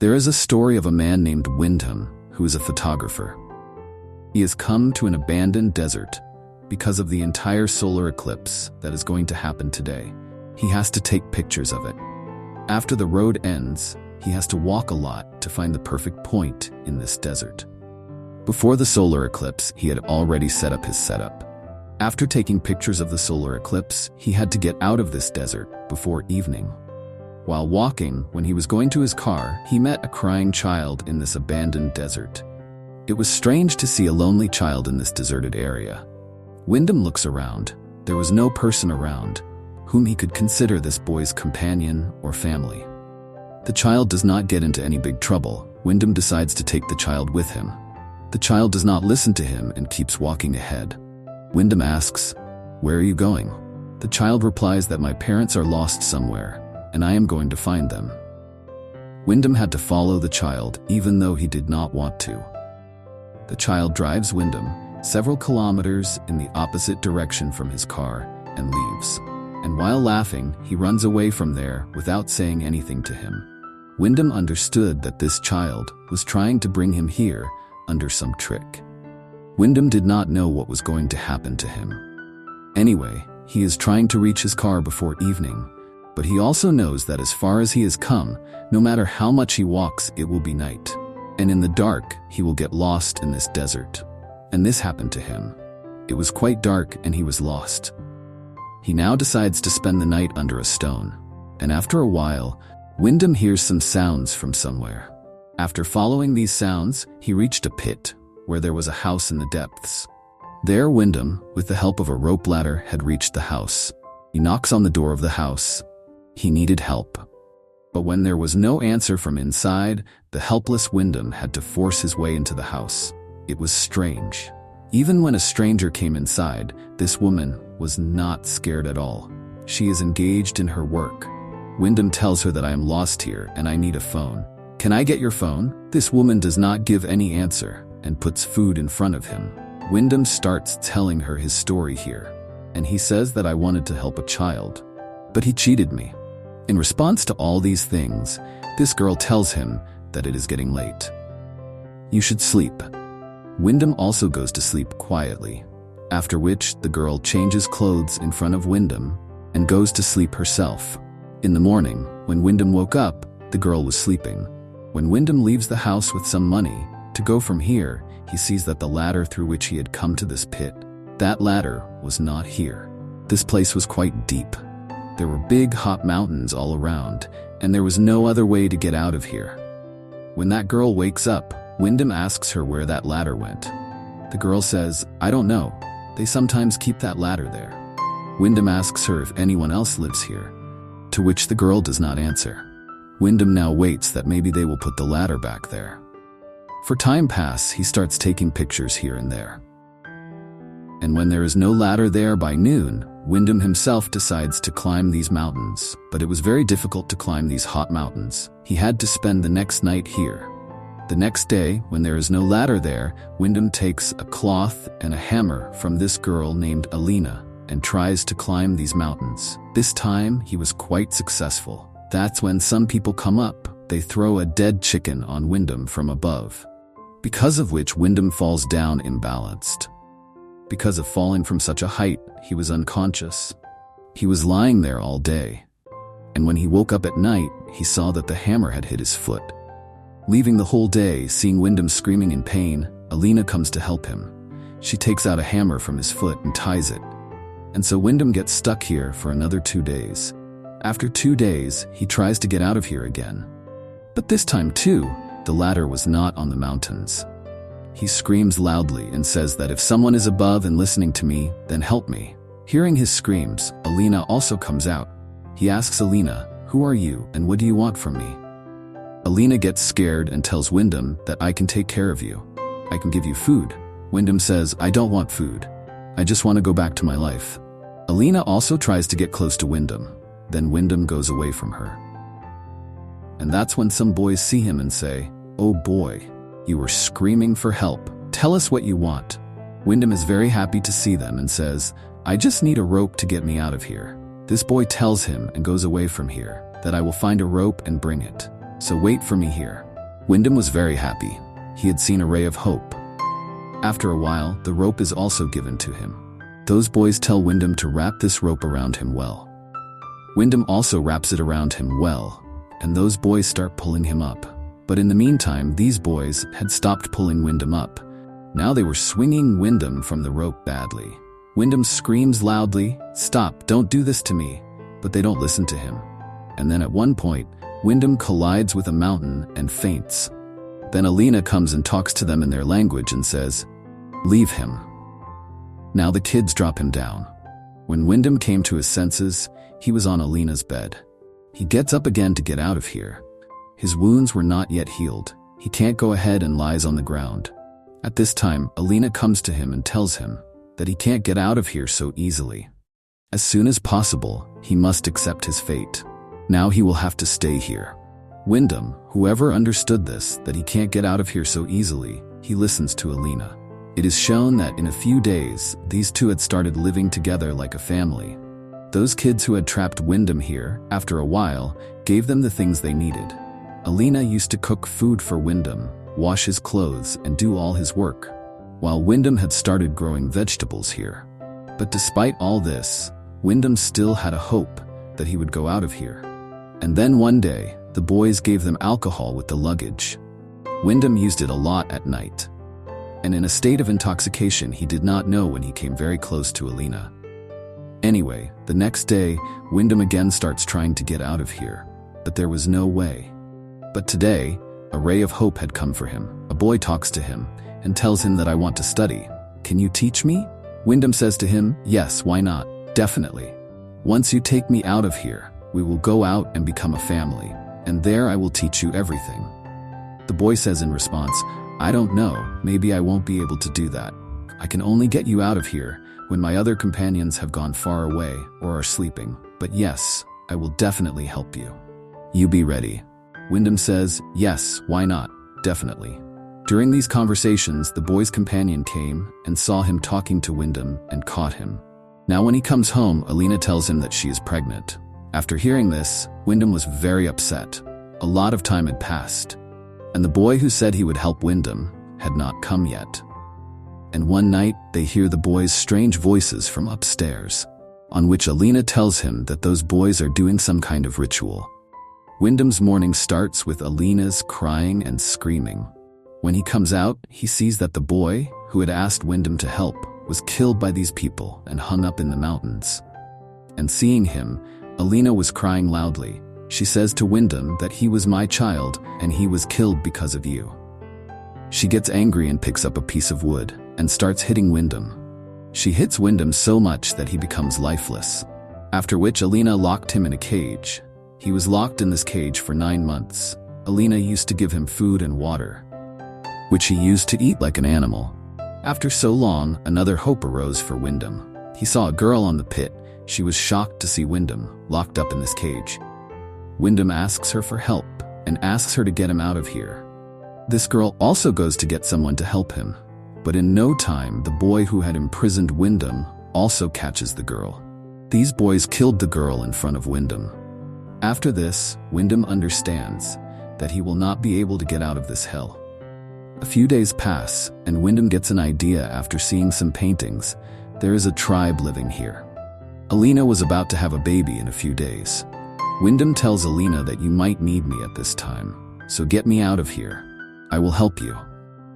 There is a story of a man named Wyndham who is a photographer. He has come to an abandoned desert because of the entire solar eclipse that is going to happen today. He has to take pictures of it. After the road ends, he has to walk a lot to find the perfect point in this desert. Before the solar eclipse, he had already set up his setup. After taking pictures of the solar eclipse, he had to get out of this desert before evening. While walking, when he was going to his car, he met a crying child in this abandoned desert. It was strange to see a lonely child in this deserted area. Wyndham looks around. There was no person around whom he could consider this boy's companion or family. The child does not get into any big trouble. Wyndham decides to take the child with him. The child does not listen to him and keeps walking ahead. Wyndham asks, "Where are you going?" The child replies that my parents are lost somewhere, and I am going to find them. Wyndham had to follow the child even though he did not want to. The child drives Wyndham several kilometers in the opposite direction from his car and leaves. And while laughing, he runs away from there without saying anything to him. Wyndham understood that this child was trying to bring him here under some trick. Wyndham did not know what was going to happen to him. Anyway, he is trying to reach his car before evening, but he also knows that as far as he has come, no matter how much he walks, it will be night. And in the dark, he will get lost in this desert. And this happened to him. It was quite dark and he was lost. He now decides to spend the night under a stone. And after a while, Wyndham hears some sounds from somewhere. After following these sounds, he reached a pit where there was a house in the depths. There, Wyndham, with the help of a rope ladder, had reached the house. He knocks on the door of the house. He needed help. But when there was no answer from inside, the helpless Wyndham had to force his way into the house. It was strange. Even when a stranger came inside, this woman was not scared at all. She is engaged in her work. Wyndham tells her that I am lost here and I need a phone. "Can I get your phone?" This woman does not give any answer and puts food in front of him. Wyndham starts telling her his story here, and he says that I wanted to help a child, but he cheated me. In response to all these things, this girl tells him that it is getting late. You should sleep. Wyndham also goes to sleep quietly, after which the girl changes clothes in front of Wyndham and goes to sleep herself. In the morning, when Wyndham woke up, the girl was sleeping. When Wyndham leaves the house with some money to go from here, he sees that the ladder through which he had come to this pit, that ladder was not here. This place was quite deep. There were big hot mountains all around, and there was no other way to get out of here. When that girl wakes up, Wyndham asks her where that ladder went. The girl says, "I don't know. They sometimes keep that ladder there." Wyndham asks her if anyone else lives here, to which the girl does not answer. Wyndham now waits that maybe they will put the ladder back there. For time pass, he starts taking pictures here and there. And when there is no ladder there by noon, Wyndham himself decides to climb these mountains, but it was very difficult to climb these hot mountains. He had to spend the next night here. The next day, when there is no ladder there, Wyndham takes a cloth and a hammer from this girl named Alina and tries to climb these mountains. This time, he was quite successful. That's when some people come up. They throw a dead chicken on Wyndham from above, because of which Wyndham falls down imbalanced. Because of falling from such a height, he was unconscious. He was lying there all day. And when he woke up at night, he saw that the hammer had hit his foot. Leaving the whole day, seeing Wyndham screaming in pain, Alina comes to help him. She takes out a hammer from his foot and ties it. And so Wyndham gets stuck here for another 2 days. After 2 days, he tries to get out of here again. But this time too, the ladder was not on the mountains. He screams loudly and says that if someone is above and listening to me, then help me. Hearing his screams, Alina also comes out. He asks Alina, "Who are you and what do you want from me?" Alina gets scared and tells Wyndham that I can take care of you. I can give you food. Wyndham says, "I don't want food. I just want to go back to my life." Alina also tries to get close to Wyndham. Then Wyndham goes away from her. And that's when some boys see him and say, "Oh boy, you were screaming for help. Tell us what you want." Wyndham is very happy to see them and says, "I just need a rope to get me out of here." This boy tells him and goes away from here that I will find a rope and bring it. So wait for me here. Wyndham was very happy. He had seen a ray of hope. After a while, the rope is also given to him. Those boys tell Wyndham to wrap this rope around him well. Wyndham also wraps it around him well, and those boys start pulling him up. But in the meantime, these boys had stopped pulling Wyndham up. Now they were swinging Wyndham from the rope badly. Wyndham screams loudly, "Stop, don't do this to me," but they don't listen to him. And then at one point, Wyndham collides with a mountain and faints. Then Alina comes and talks to them in their language and says, "Leave him." Now the kids drop him down. When Wyndham came to his senses, he was on Alina's bed. He gets up again to get out of here. His wounds were not yet healed. He can't go ahead and lies on the ground. At this time, Alina comes to him and tells him that he can't get out of here so easily. As soon as possible, he must accept his fate. Now he will have to stay here. Wyndham, whoever understood this, that he can't get out of here so easily, he listens to Alina. It is shown that in a few days, these two had started living together like a family. Those kids who had trapped Wyndham here, after a while, gave them the things they needed. Alina used to cook food for Wyndham, wash his clothes, and do all his work, while Wyndham had started growing vegetables here. But despite all this, Wyndham still had a hope that he would go out of here. And then one day, the boys gave them alcohol with the luggage. Wyndham used it a lot at night. And in a state of intoxication, he did not know when he came very close to Alina. Anyway, the next day, Wyndham again starts trying to get out of here, but there was no way. But today, a ray of hope had come for him. A boy talks to him and tells him that I want to study. Can you teach me? Wyndham says to him, yes, why not? Definitely. Once you take me out of here, we will go out and become a family, and there I will teach you everything. The boy says in response, I don't know, maybe I won't be able to do that. I can only get you out of here when my other companions have gone far away or are sleeping. But yes, I will definitely help you. You be ready. Wyndham says, yes, why not? Definitely. During these conversations, the boy's companion came and saw him talking to Wyndham and caught him. Now when he comes home, Alina tells him that she is pregnant. After hearing this, Wyndham was very upset. A lot of time had passed, and the boy who said he would help Wyndham had not come yet. And one night, they hear the boy's strange voices from upstairs, on which Alina tells him that those boys are doing some kind of ritual. Wyndham's morning starts with Alina's crying and screaming. When he comes out, he sees that the boy, who had asked Wyndham to help, was killed by these people and hung up in the mountains. And seeing him, Alina was crying loudly. She says to Wyndham that he was my child and he was killed because of you. She gets angry and picks up a piece of wood and starts hitting Wyndham. She hits Wyndham so much that he becomes lifeless, after which Alina locked him in a cage. He was locked in this cage for 9 months. Alina used to give him food and water, which he used to eat like an animal. After so long, another hope arose for Wyndham. He saw a girl on the pit. She was shocked to see Wyndham locked up in this cage. Wyndham asks her for help and asks her to get him out of here. This girl also goes to get someone to help him, but in no time, the boy who had imprisoned Wyndham also catches the girl. These boys killed the girl in front of Wyndham. After this, Wyndham understands that he will not be able to get out of this hell. A few days pass, and Wyndham gets an idea after seeing some paintings. There is a tribe living here. Alina was about to have a baby in a few days. Wyndham tells Alina that you might need me at this time, so get me out of here. I will help you.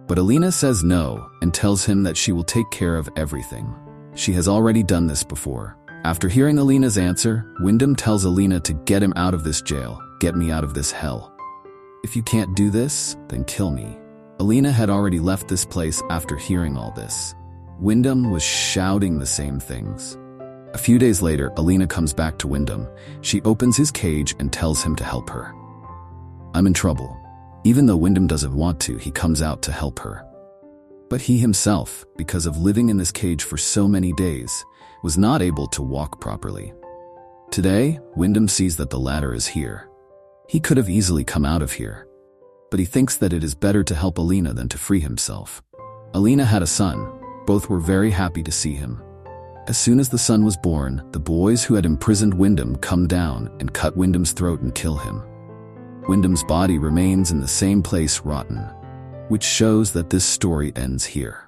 But Alina says no and tells him that she will take care of everything. She has already done this before. After hearing Alina's answer, Wyndham tells Alina to get him out of this jail, get me out of this hell. If you can't do this, then kill me. Alina had already left this place after hearing all this. Wyndham was shouting the same things. A few days later, Alina comes back to Wyndham. She opens his cage and tells him to help her. I'm in trouble. Even though Wyndham doesn't want to, he comes out to help her. But he himself, because of living in this cage for so many days, was not able to walk properly. Today, Wyndham sees that the ladder is here. He could have easily come out of here, but he thinks that it is better to help Alina than to free himself. Alina had a son. Both were very happy to see him. As soon as the son was born, the boys who had imprisoned Wyndham come down and cut Wyndham's throat and kill him. Wyndham's body remains in the same place rotten, which shows that this story ends here.